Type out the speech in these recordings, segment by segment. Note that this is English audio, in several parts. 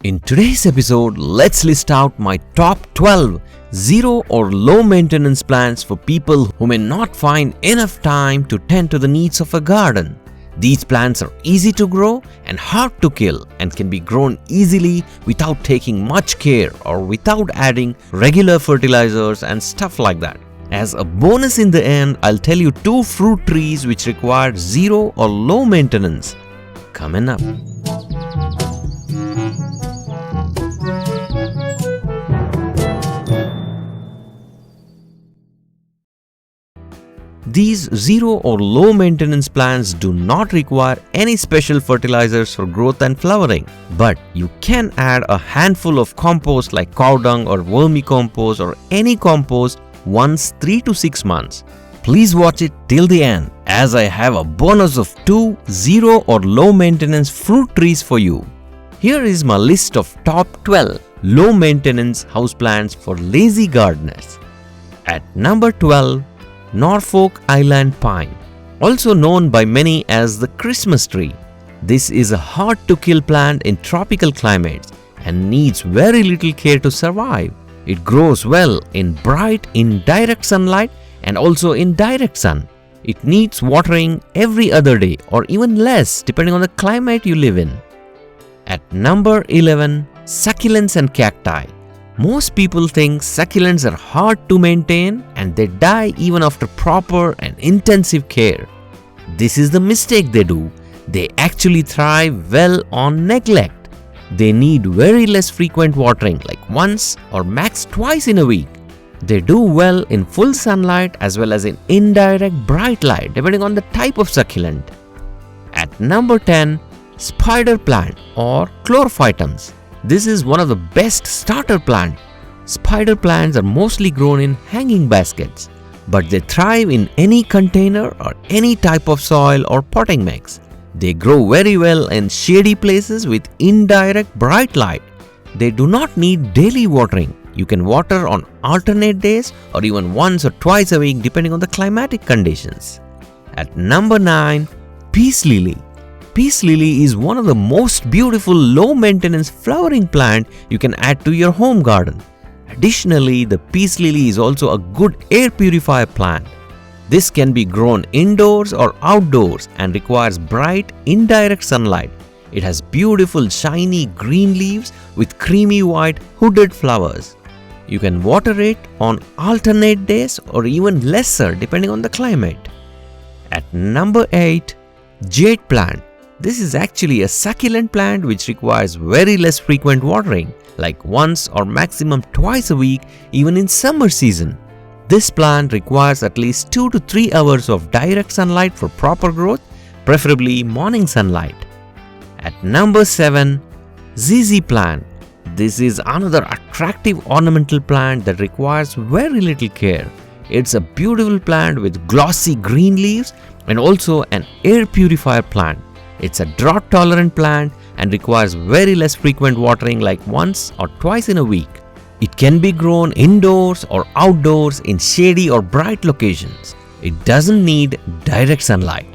In today's episode, let's list out my top 12 zero or low maintenance plants for people who may not find enough time to tend to the needs of a garden. These plants are easy to grow and hard to kill and can be grown easily without taking much care or without adding regular fertilizers and stuff like that. As a bonus in the end, I'll tell you 2 fruit trees which require zero or low maintenance. Coming up. These zero or low maintenance plants do not require any special fertilizers for growth and flowering, but you can add a handful of compost like cowdung or vermicompost or any compost once 3 to 6 months. Please watch it till the end as I have a bonus of 2 zero or low maintenance fruit trees for you. Here is my list of top 12 low maintenance houseplants for lazy gardeners. At number 12, Norfolk Island Pine, also known by many as the Christmas tree. This is a hard-to-kill plant in tropical climates and needs very little care to survive. It grows well in bright, indirect sunlight and also in direct sun. It needs watering every other day or even less depending on the climate you live in. At number 11, Succulents and Cacti. Most people think succulents are hard to maintain and they die even after proper and intensive care. This is the mistake they do. They actually thrive well on neglect. They need very less frequent watering, like once or max twice in a week. They do well in full sunlight as well as in indirect bright light depending on the type of succulent. At number 10, Spider Plant or Chlorophytums. This is one of the best starter plants. Spider plants are mostly grown in hanging baskets, but they thrive in any container or any type of soil or potting mix. They grow very well in shady places with indirect bright light. They do not need daily watering. You can water on alternate days or even once or twice a week depending on the climatic conditions. At number 9, Peace Lily. Peace lily is one of the most beautiful low-maintenance flowering plant you can add to your home garden. Additionally, the peace lily is also a good air purifier plant. This can be grown indoors or outdoors and requires bright, indirect sunlight. It has beautiful, shiny green leaves with creamy white hooded flowers. You can water it on alternate days or even lesser depending on the climate. At number 8, Jade plant. This is actually a succulent plant which requires very less frequent watering, like once or maximum twice a week even in summer season. This plant requires at least 2 to 3 hours of direct sunlight for proper growth, preferably morning sunlight. At number 7, ZZ plant. This is another attractive ornamental plant that requires very little care. It's a beautiful plant with glossy green leaves and also an air purifier plant. It's a drought-tolerant plant and requires very less frequent watering like once or twice in a week. It can be grown indoors or outdoors in shady or bright locations. It doesn't need direct sunlight.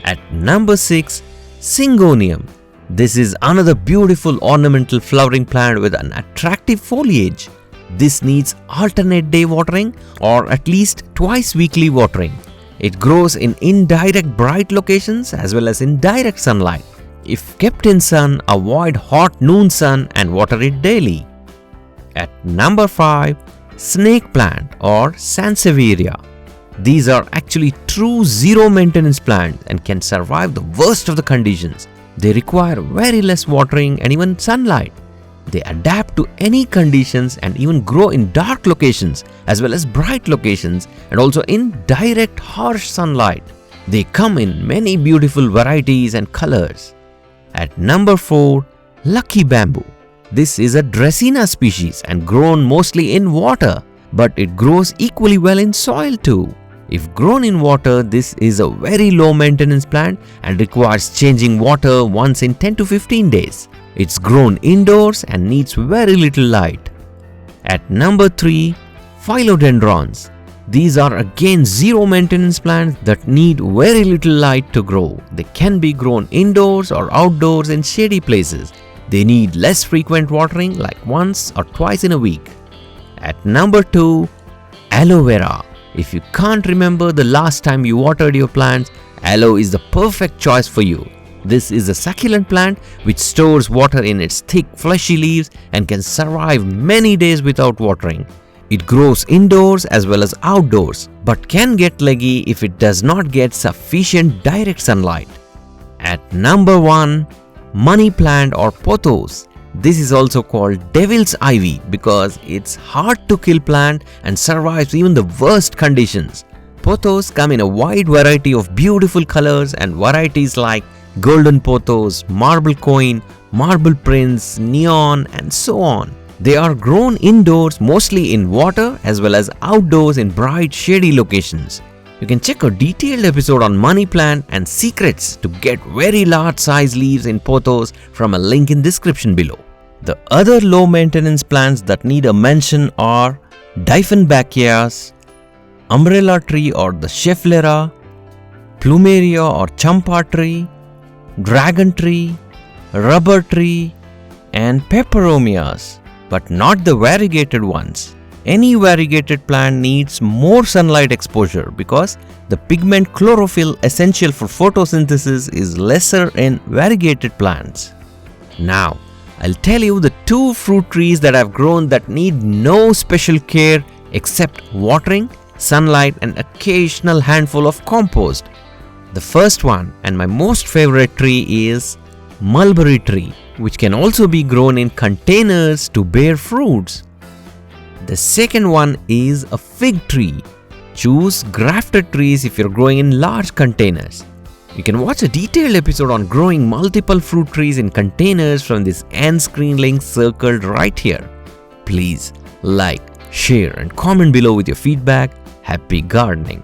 At number 6, Syngonium. This is another beautiful ornamental flowering plant with an attractive foliage. This needs alternate day watering or at least twice weekly watering. It grows in indirect bright locations as well as in direct sunlight. If kept in sun, avoid hot noon sun and water it daily. At number 5, Snake plant or SANSEVIERA. These are actually true zero maintenance plants and can survive the worst of the conditions. They require very less watering and even sunlight. They adapt to any conditions and even grow in dark locations as well as bright locations and also in direct harsh sunlight. They come in many beautiful varieties and colors. At number 4, Lucky Bamboo. This is a Dracaena species and grown mostly in water, but it grows equally well in soil too. If grown in water, this is a very low maintenance plant and requires changing water once in 10 to 15 days. It's grown indoors and needs very little light. At number 3, Phylodendrons. These are again zero maintenance plants that need very little light to grow. They can be grown indoors or outdoors in shady places. They need less frequent watering, like once or twice in a week. At number 2, aloe vera. If you can't remember the last time you watered your plants, aloe is the perfect choice for you. This is a succulent plant which stores water in its thick fleshy leaves and can survive many days without watering. It grows indoors as well as outdoors, but can get leggy if it does not get sufficient direct sunlight. At number 1, money plant or pothos. This is also called devil's ivy because it's hard to kill plant and survives even the worst conditions. Pothos come in a wide variety of beautiful colors and varieties like golden pothos, marble coin, marble prince, neon, and so on. They are grown indoors mostly in water as well as outdoors in bright shady locations. You can check a detailed episode on money plant and secrets to get very large size leaves in pothos from a link in description below. The other low maintenance plants that need a mention are Dieffenbachias, umbrella tree or the schefflera, Plumeria or Champa tree, dragon tree, rubber tree, and Pepperomias, but not the variegated ones. Any variegated plant needs more sunlight exposure because the pigment chlorophyll essential for photosynthesis is lesser in variegated plants. Now, I'll tell you the 2 fruit trees that I've grown that need no special care except watering, sunlight, and occasional handful of compost. The first one and my most favorite tree is mulberry tree, which can also be grown in containers to bear fruits. The second one is a fig tree. Choose grafted trees if you're growing in large containers. You can watch a detailed episode on growing multiple fruit trees in containers from this end screen link circled right here. Please like, share, and comment below with your feedback. Happy gardening!